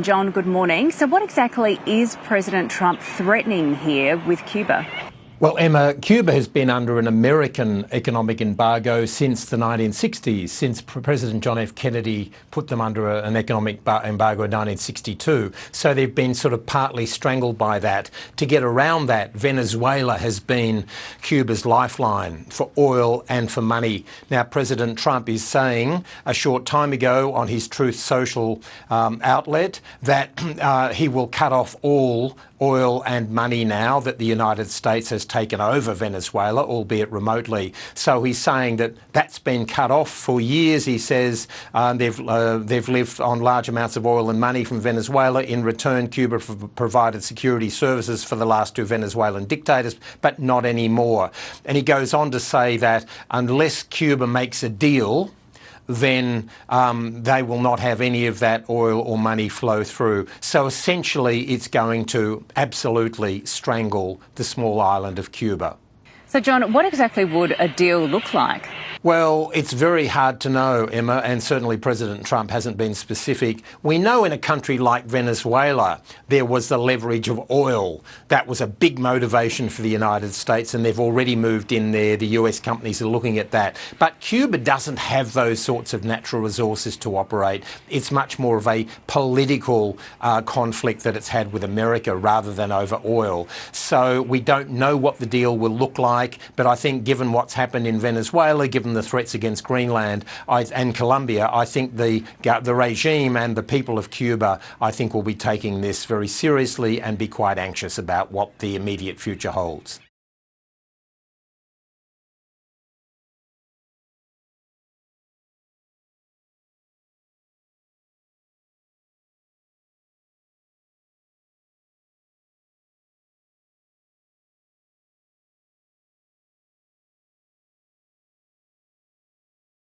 John, good morning. So what exactly is President Trump threatening here with Cuba? Well, Emma, Cuba has been under an American economic embargo since the 1960s, since President John F. Kennedy put them under an economic embargo in 1962. So they've been sort of partly strangled by that. To get around that, Venezuela has been Cuba's lifeline for oil and for money. Now, President Trump is saying a short time ago on his Truth Social outlet that he will cut off all oil and money now that the United States has taken over Venezuela, albeit remotely. So he's saying that that's been cut off for years. He says they've lived on large amounts of oil and money from Venezuela. In return, Cuba provided security services for the last two Venezuelan dictators, but not anymore. And he goes on to say that unless Cuba makes a deal, then they will not have any of that oil or money flow through. So essentially, it's going to absolutely strangle the small island of Cuba. So, John, what exactly would a deal look like? Well, it's very hard to know, Emma, and certainly President Trump hasn't been specific. We know in a country like Venezuela, there was the leverage of oil. That was a big motivation for the United States, and they've already moved in there. The US companies are looking at that. But Cuba doesn't have those sorts of natural resources to operate. It's much more of a political conflict that it's had with America rather than over oil. So we don't know what the deal will look like, but I think given what's happened in Venezuela, given the threats against Greenland and Colombia, I think the regime and the people of Cuba, I think, will be taking this very seriously and be quite anxious about what the immediate future holds.